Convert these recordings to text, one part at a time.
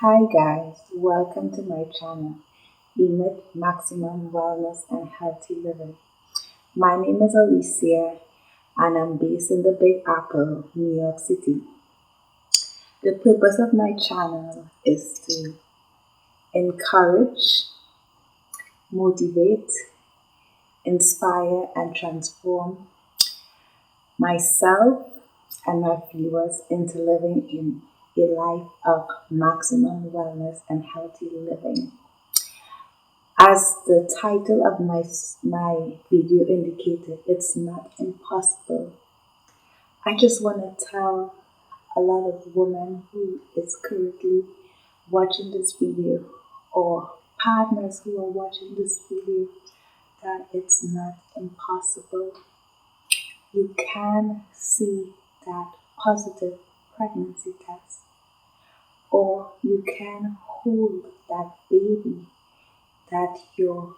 Hi guys, welcome to my channel, EMIT Maximum Wellness and Healthy Living. My name is Alicia and I'm based in the Big Apple, New York City. The purpose of my channel is to encourage, motivate, inspire and transform myself and my viewers into living in a life of maximum wellness and healthy living. As the title of my video indicated, it's not impossible. I just want to tell a lot of women who is currently watching this video or partners who are watching this video that it's not impossible. You can see that positive pregnancy test, or you can hold that baby that your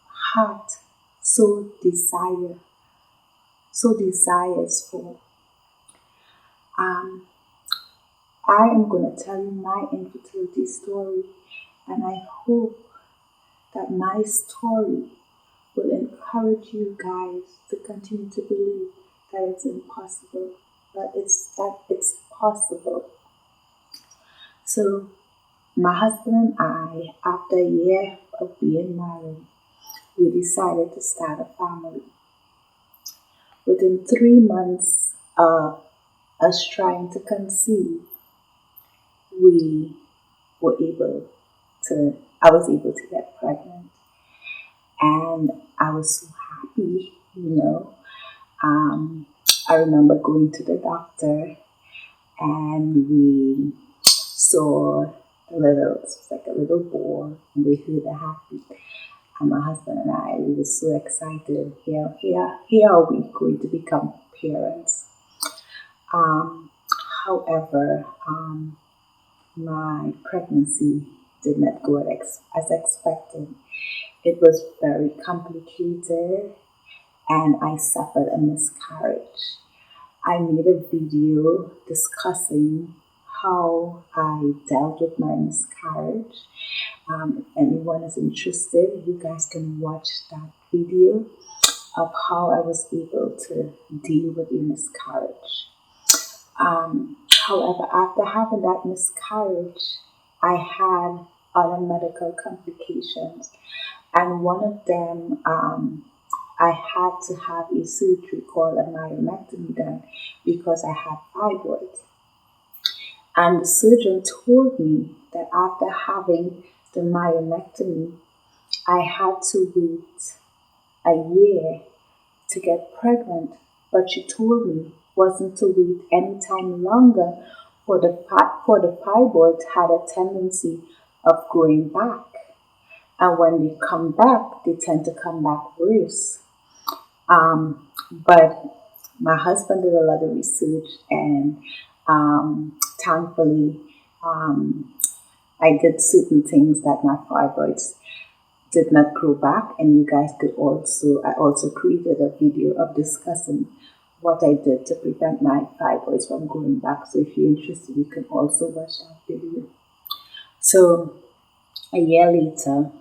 heart so desires for. I am going to tell you my infertility story, and I hope that my story will encourage you guys to continue to believe that it's impossible, that it's possible. So my husband and I, after a year of being married, we decided to start a family. Within 3 months of us trying to conceive, I was able to get pregnant. And I was so happy, I remember going to the doctor and we saw it was like a little boy, and we heard a heartbeat. And my husband and I, we were so excited. Here are we going to become parents. However, my pregnancy did not go as expected. It was very complicated and I suffered a miscarriage. I made a video discussing how I dealt with my miscarriage. If anyone is interested, you guys can watch that video of how I was able to deal with a miscarriage. However, after having that miscarriage, I had other medical complications, and one of them, I had to have a surgery called a myomectomy done because I had fibroids. And the surgeon told me that after having the myomectomy, I had to wait a year to get pregnant, but she told me wasn't to wait any time longer, for the fibroids had a tendency of growing back. And when they come back, they tend to come back worse. But my husband did a lot of research, and thankfully, I did certain things that my fibroids did not grow back. And you guys I also created a video of discussing what I did to prevent my fibroids from growing back. So if you're interested, you can also watch that video. So a year later,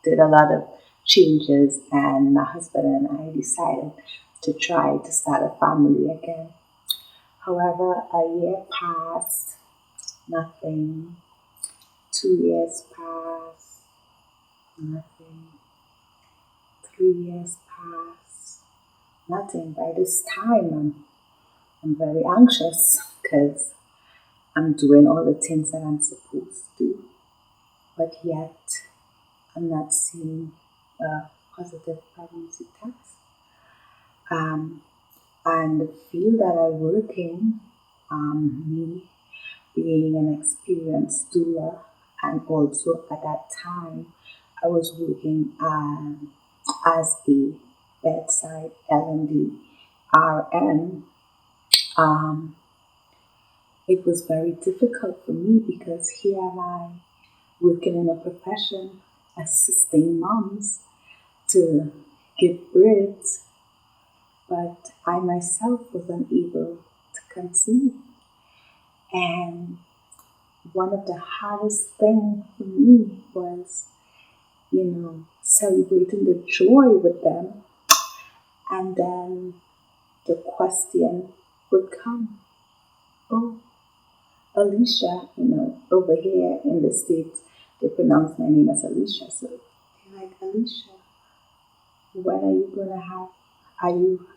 did a lot of changes, and my husband and I decided to try to start a family again. However, a year passed, nothing. 2 years passed, nothing. 3 years passed, nothing. By this time, I'm very anxious because I'm doing all the things that I'm supposed to do, but yet I'm not seeing a positive pregnancy test. And the field that I work in, me being an experienced doula, and also at that time I was working as a bedside L&D RN. It was very difficult for me because here am I working in a profession assisting moms to give birth, but I myself was unable to conceive. And one of the hardest things for me was, celebrating the joy with them. And then the question would come, oh, Alicia, over here in the States, they pronounce my name as Alicia. So they're like, Alicia, when are you gonna have, are you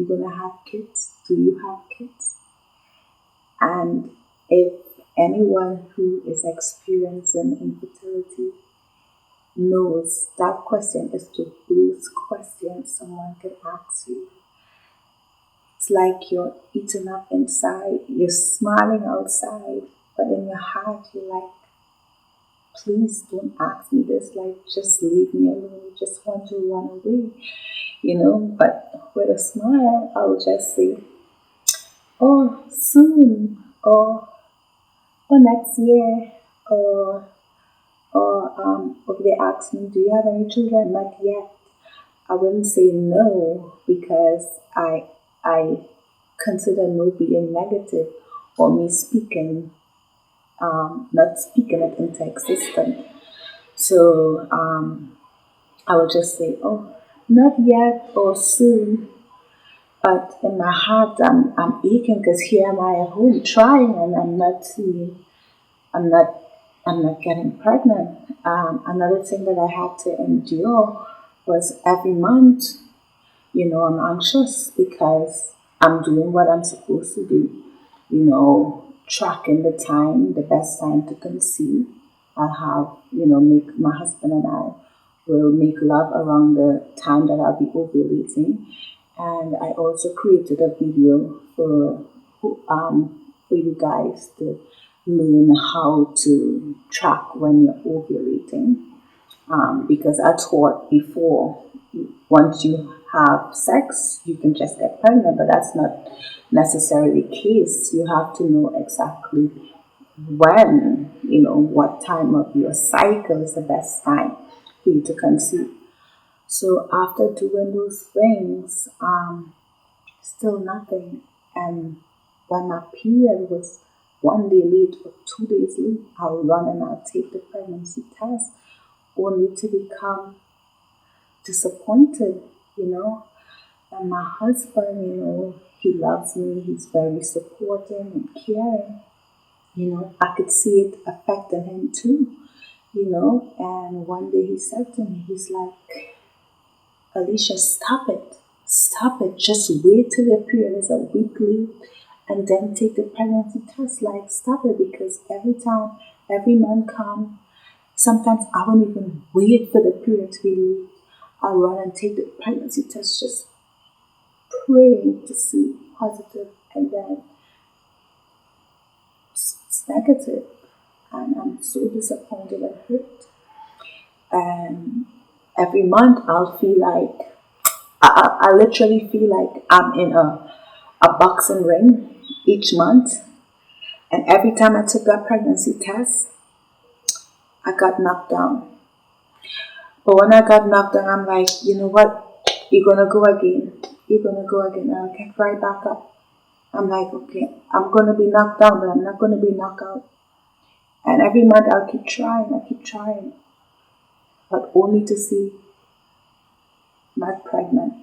gonna have kids? Do you have kids? And if anyone who is experiencing infertility knows that question is the worst question someone can ask you. It's like you're eaten up inside, you're smiling outside, but in your heart you're like, please don't ask me this, like just leave me alone, you just want to run away, but with a smile I'll just say, oh, soon, or next year, or if they ask me, do you have any children? Not yet. I wouldn't say no because I consider no being negative or me speaking, not speaking it into existence. So I would just say, oh, not yet or soon. But in my heart, I'm aching because here am I at home trying, and I'm not getting pregnant. Another thing that I had to endure was every month, I'm anxious because I'm doing what I'm supposed to do, tracking the best time to conceive. I'll have, make my husband and I will make love around the time that I'll be ovulating. And I also created a video for you guys to learn how to track when you're ovulating. Because I thought before, once you have sex, you can just get pregnant, but that's not necessarily the case. You have to know exactly when, what time of your cycle is the best time for you to conceive. So after doing those things, still nothing. And when my period was 1 day late or 2 days late, I'll run and I'll take the pregnancy test, only to become disappointed, And my husband, he loves me, he's very supportive and caring. I could see it affecting him too, And one day he said to me, he's like, Alicia, stop it. Stop it. Just wait till your period is a week late and then take the pregnancy test. Like, stop it, because every month comes, sometimes I won't even wait for the period to be late. I'll run and take the pregnancy test, just praying to see positive, and then it's negative. And I'm so disappointed and hurt. And every month I'll feel like, I literally feel like I'm in a boxing ring each month. And every time I took that pregnancy test, I got knocked down. But when I got knocked down, I'm like, you know what? You're going to go again. You're going to go again. And I'll get right back up. I'm like, okay, I'm going to be knocked down, but I'm not going to be knocked out. And every month I'll keep trying. But only to see not pregnant.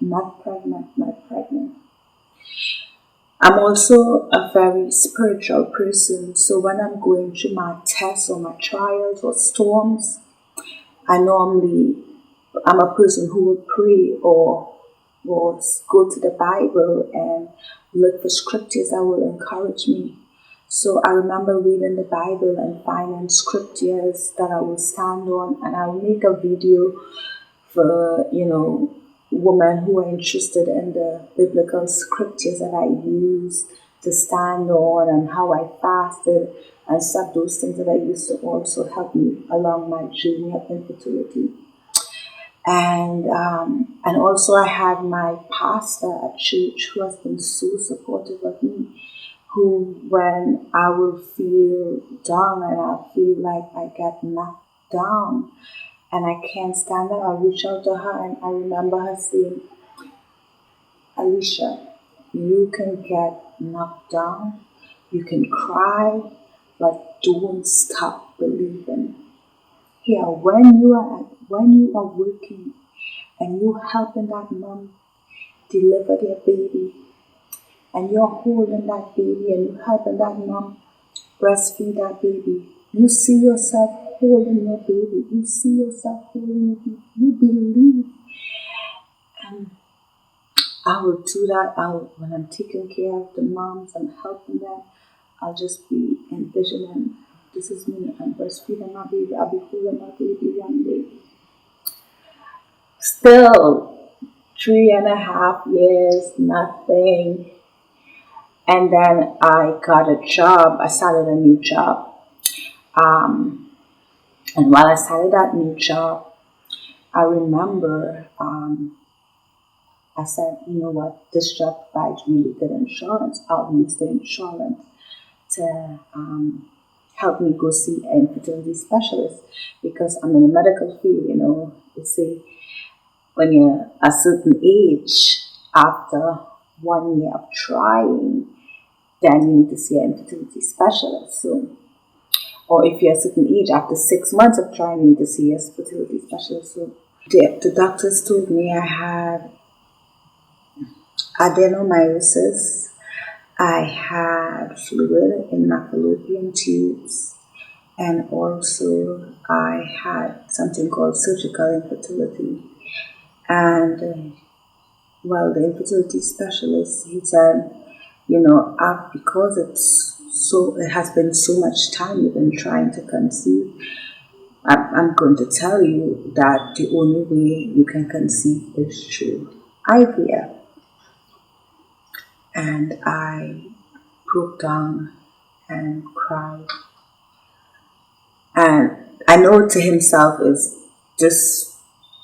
I'm also a very spiritual person, so when I'm going through my tests or my trials or storms, I'm a person who would pray or go to the Bible and look for scriptures that will encourage me. So I remember reading the Bible and finding scriptures that I will stand on, and I will make a video for, women who are interested in the biblical scriptures that I use to stand on, and how I fasted and stuff. Those things that I used to also help me along my journey of infertility. And also I had my pastor at church who has been so supportive of me, who, when I will feel down and I feel like I get knocked down and I can't stand up, I reach out to her, and I remember her saying, Alicia, you can get knocked down, you can cry, but don't stop believing. Here, when you are working and you're helping that mom deliver their baby, and you're holding that baby and you're helping that mom breastfeed that baby, you see yourself holding your baby. You see yourself holding your baby. You believe. And I will do that. When I'm taking care of the moms and helping them, I'll just be envisioning, this is me. I'm breastfeeding my baby. I'll be holding my baby one day. Still, 3.5 years, nothing. And then I got a job. I started a new job. And while I started that new job, I remember I said, you know what, this job provides really good insurance. I'll use the insurance to help me go see an infertility specialist, because I'm in the medical field, you say when you're a certain age, after 1 year of trying, then you need to see an infertility specialist. So, or if you're a certain age, after 6 months of trying, you need to see a fertility specialist. So the doctors told me I had adenomyosis, I had fluid in my fallopian tubes, and also I had something called surgical infertility. And the infertility specialist, he said, because it has been so much time you've been trying to conceive, I'm going to tell you that the only way you can conceive is through IVF. And I broke down and cried. And I know to himself, is this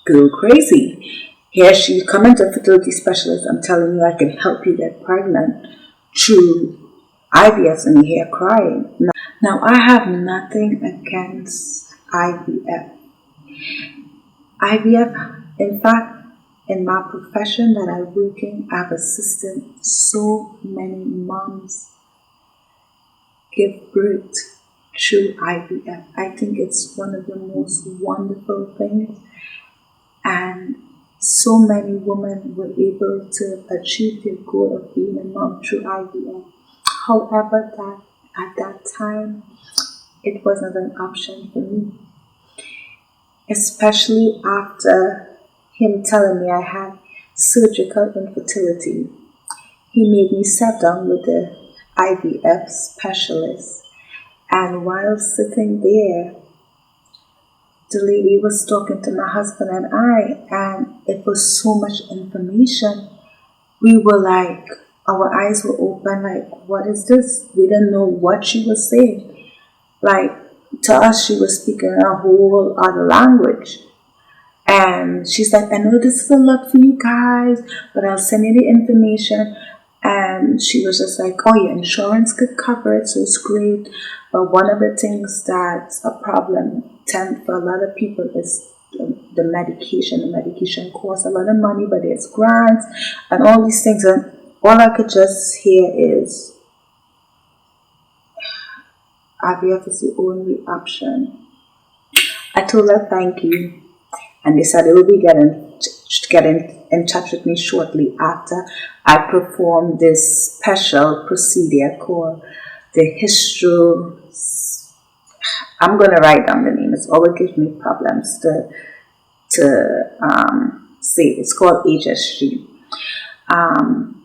girl crazy? Here she coming to a fertility specialist. I'm telling you, I can help you get pregnant through IVF, and you're here crying. Now I have nothing against IVF. IVF, in fact, in my profession that I work in, I've assisted so many moms give birth through IVF. I think it's one of the most wonderful things, and so many women were able to achieve their goal of being a mom through IVF. However, at that time, it wasn't an option for me, especially after him telling me I had surgical infertility. He made me sit down with the IVF specialist, and while sitting there, the lady was talking to my husband and it was so much information. We were like, our eyes were open, like, what is this? We didn't know what she was saying. Like, to us, she was speaking a whole other language. And she's like, I know this is a lot for you guys, but I'll send you the information. And she was just like, oh, your insurance could cover it, so it's great. But one of the things that's a problem for a lot of people is the medication. The medication costs a lot of money, but there's grants and all these things. And all I could just hear is IVF is the only option. I told her thank you, and they said they will be getting in touch with me shortly after I performed this special procedure called the I'm going to write down the name. It's always gives me problems to say. It's called HSG,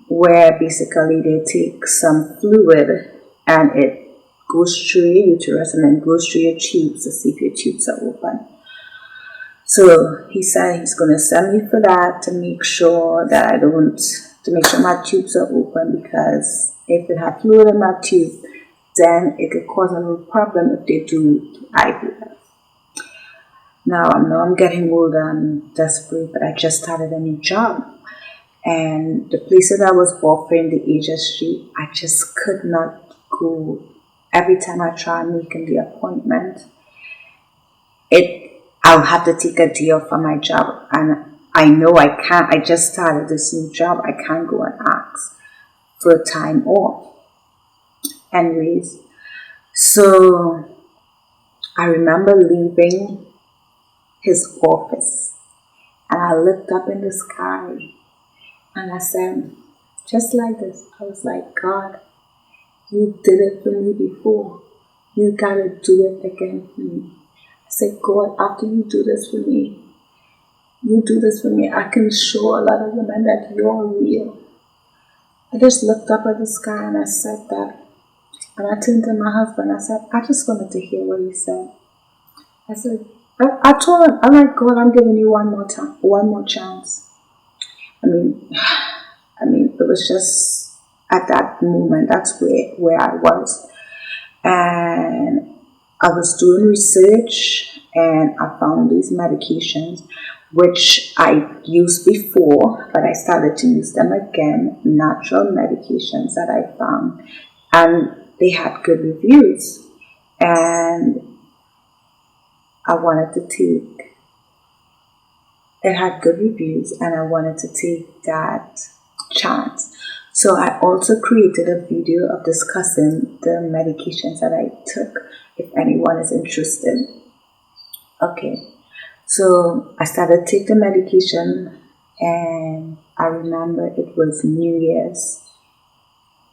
where basically they take some fluid and it goes through your uterus and then goes through your tubes to see if your tubes are open. So he said he's going to send me for that to make sure my tubes are open, because if it had fluid in my tube, then it could cause a little problem if they do IVF. Now I know I'm getting older and desperate, but I just started a new job. And the places I was offering the HSG, I just could not go. Every time I try making the appointment, I'll have to take a day off from my job. And I know I can't. I just started this new job. I can't go and ask for time off. Anyways, So I remember leaving his office and I looked up in the sky and I said, just like this, I was like, God, you did it for me before. You gotta do it again for me. I said, God, after you do this for me, I can show a lot of women that you're real. I just looked up at the sky and I said that. And I turned to my husband. I said, I just wanted to hear what he said. I said, I told him, I'm like, God, I'm giving you one more time, one more chance. I mean, it was just at that moment, that's where I was. And I was doing research and I found these medications which I used before, but I started to use them again, natural medications that I found. And they had good reviews. And I wanted to take, it had good reviews and I wanted to take that chance. So I also created a video of discussing the medications that I took if anyone is interested. Okay, so I started to take the medication and I remember it was New Year's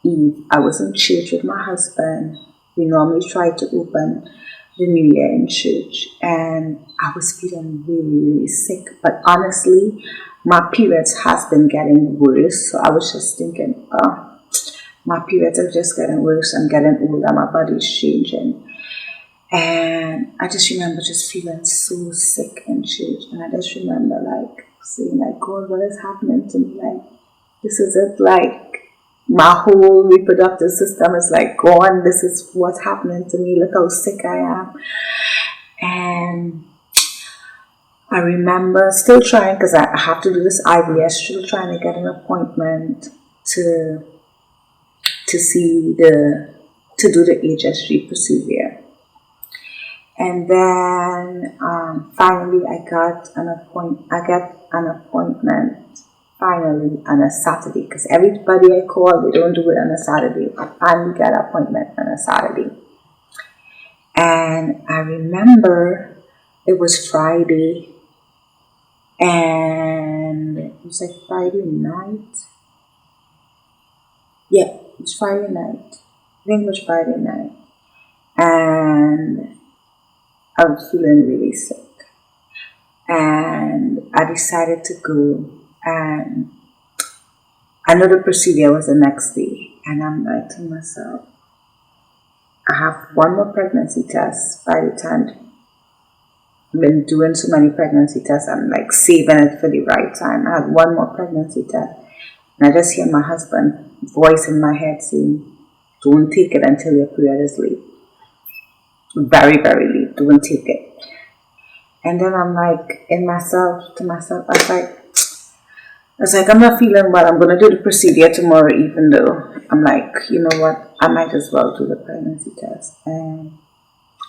Eve. I was in church with my husband. We normally try to open the New Year in church and I was feeling really, really sick. But honestly, my periods has been getting worse. So I was just thinking, oh, my periods are just getting worse. I'm getting older. My body's changing. And I just remember just feeling so sick in church. And I just remember like saying like, God, what is happening to me? Like, this is it. Like, my whole reproductive system is like gone. This is what's happening to me. Look how sick I am. And I remember still trying, because I have to do this IVF, still trying to get an appointment to do the HSG procedure. And then finally I got an appointment finally on a Saturday, because everybody I call, they don't do it on a Saturday. I finally got an appointment on a Saturday. And I remember it was Friday, and it was like Friday night. Yeah, it was Friday night. I think it was Friday night. And I was feeling really sick. And I decided to go, and I know the procedure was the next day. And I'm like to myself, I have one more pregnancy test by the time. I've been doing so many pregnancy tests, I'm like saving it for the right time. I had one more pregnancy test. And I just hear my husband voice in my head saying, don't take it until your period is late. Very, very late. Don't take it. And then I'm like, to myself, I was like, I'm not feeling well. I'm going to do the procedure tomorrow, even though I'm like, you know what? I might as well do the pregnancy test. And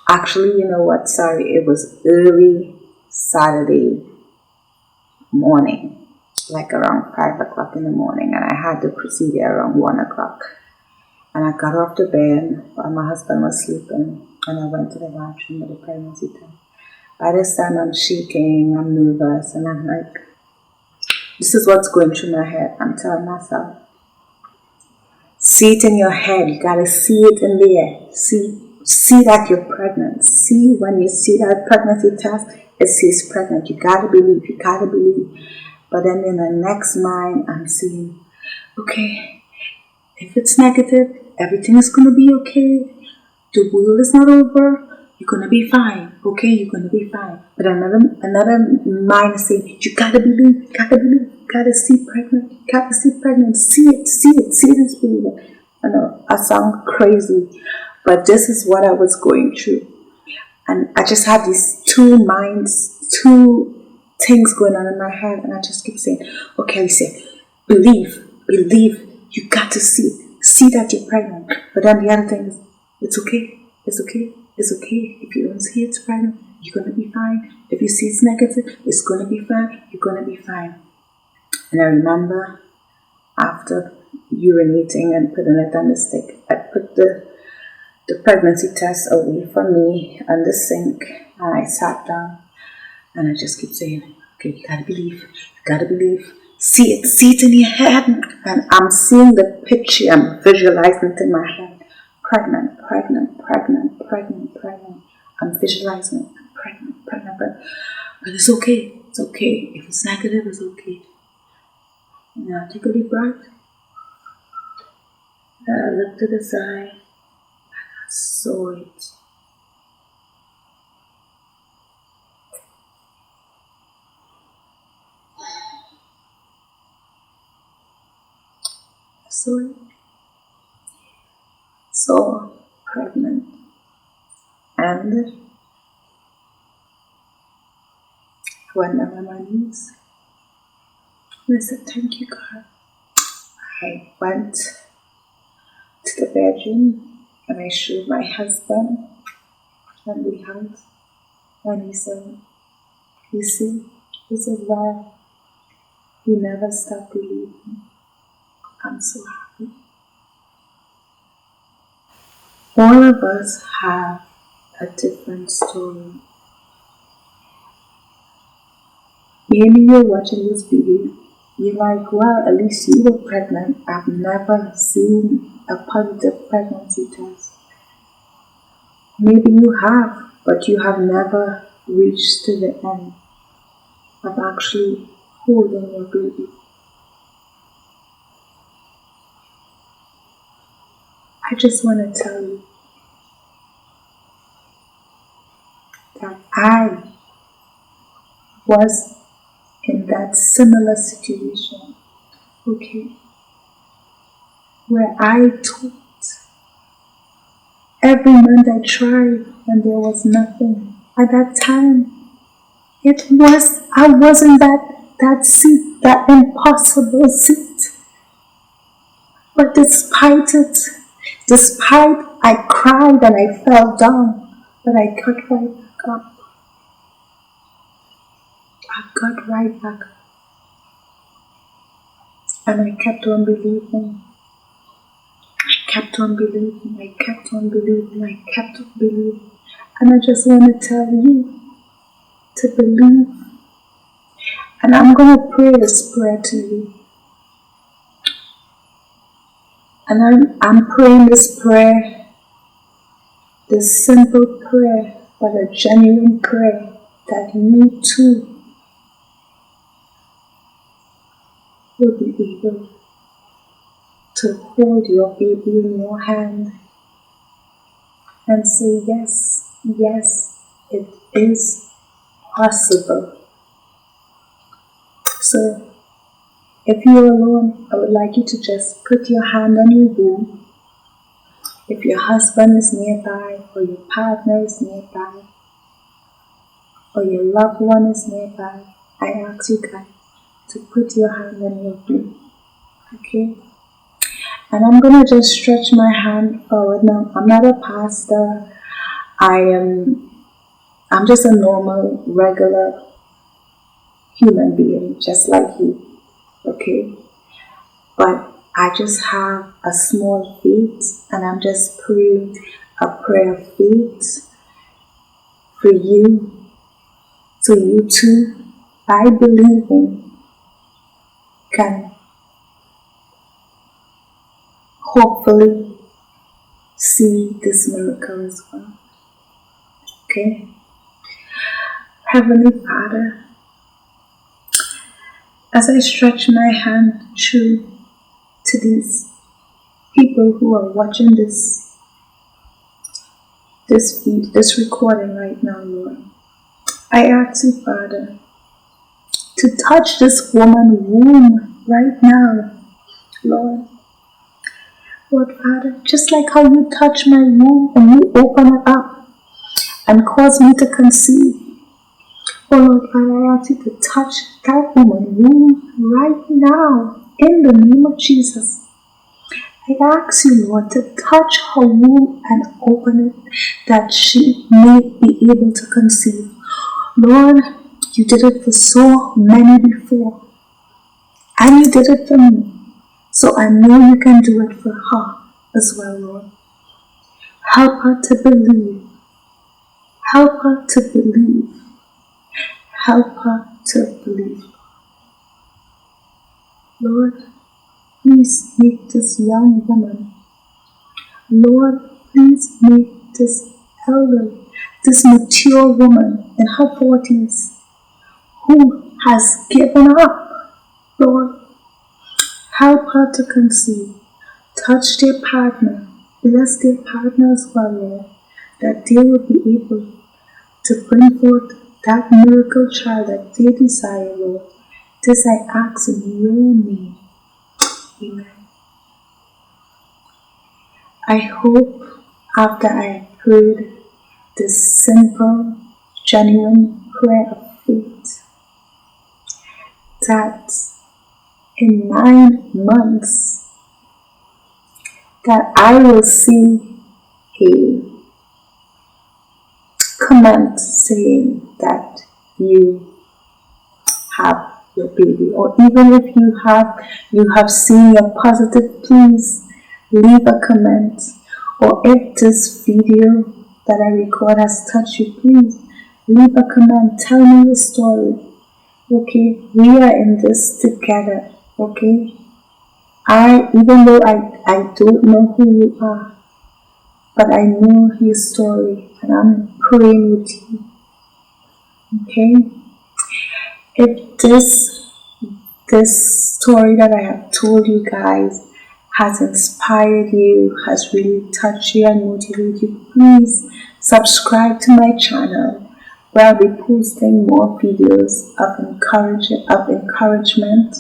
actually, you know what? Sorry, it was early Saturday morning, like around 5 o'clock in the morning. And I had the procedure around 1 o'clock. And I got off the bed while my husband was sleeping. And I went to the bathroom with the pregnancy test. By this time, I'm shaking, I'm nervous, and I'm like, this is what's going through my head. I'm telling myself, see it in your head. You gotta see it in there. See that you're pregnant. See when you see that pregnancy test, it says pregnant. You gotta believe. But then in the next mind, I'm saying, okay, if it's negative, everything is gonna be okay. The world is not over. You're gonna be fine, okay? You're gonna be fine. But another mind is saying, you gotta believe, gotta see pregnant, see this baby. I know I sound crazy, but this is what I was going through, and I just had these two things going on in my head, and I just keep saying, okay, Alicia, believe, you got to see that you're pregnant. But then the other thing is, it's okay. If you don't see it's pregnant, you're going to be fine. If you see it's negative, it's going to be fine. You're going to be fine. And I remember after urinating and putting it on the stick, I put the the pregnancy test away from me on the sink, and I sat down and I just keep saying, okay, you gotta believe, see it in your head. And I'm seeing the picture, I'm visualizing it in my head. Pregnant. I'm visualizing it, I'm pregnant. But it's okay. If it's negative, it's okay. Now take a deep breath. I looked to the side. I saw it. So pregnant. And I went down on my knees. And I said, thank you, God. I went to the bedroom and I showed my husband and we hugged. And he said, you see, he said, wow, you never stop believing. I'm so happy. All of us have a different story. Maybe you're watching this video, you're like, well, at least you were pregnant. I've never seen a positive pregnancy test. Maybe you have, but you have never reached to the end of actually holding your baby. I just want to tell you that I was in that similar situation, okay, where I thought every month I tried and there was nothing. At that time, I was in that seat, that impossible seat. But despite I cried and I fell down, but I got right back up. I got right back up. And I kept on believing. I kept on believing. And I just want to tell you to believe. And I'm going to pray this prayer to you. And I'm praying this prayer, this simple prayer, but a genuine prayer that you too will be able to hold your baby in your hand and say, yes, it is possible. So, if you're alone, I would like you to just put your hand on your womb. If your husband is nearby, or your partner is nearby, or your loved one is nearby, I ask you guys to put your hand on your womb. Okay? And I'm going to just stretch my hand forward now. I'm not a pastor. I'm just a normal, regular human being, just like you. Okay? But I just have a small faith, and I'm just praying a prayer of faith for you, so you too, by believing, can hopefully see this miracle as well. Okay? Heavenly Father, as I stretch my hand through to these people who are watching this recording right now, Lord, I ask you, Father, to touch this woman's womb right now, Lord. Lord Father, just like how you touch my womb and you open it up and cause me to conceive. Oh Lord Father, I ask you to touch that woman's womb right now in the name of Jesus. I ask you, Lord, to touch her womb and open it that she may be able to conceive. Lord, you did it for so many before, and you did it for me. So I know you can do it for her as well, Lord. Help her to believe. Help her to believe. Help her to believe. Lord, please make this young woman. Lord, please make this elder, this mature woman in her 40s who has given up. Lord, help her to conceive. Touch their partner. Bless their partner as well, Lord, that they will be able to bring forth that miracle child that they desire, Lord. This I ask in your name. Amen. I hope after I prayed this simple, genuine prayer of faith that in 9 months that I will see a comment saying that you have your baby, or even if you have seen a positive, please leave a comment. Or if this video that I record has touched you, please leave a comment. Tell me your story. Okay, we are in this together. Okay, even though I don't know who you are, but I know your story and I'm praying with you. Okay, if this story that I have told you guys has inspired you, has really touched you and motivated you, please subscribe to my channel where I'll be posting more videos of encouragement.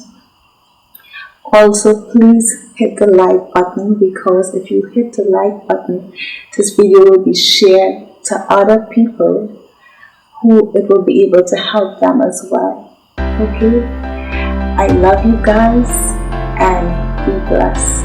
Also, please hit the like button, because if you hit the like button, this video will be shared to other people who it will be able to help them as well. Okay? I love you guys and be blessed.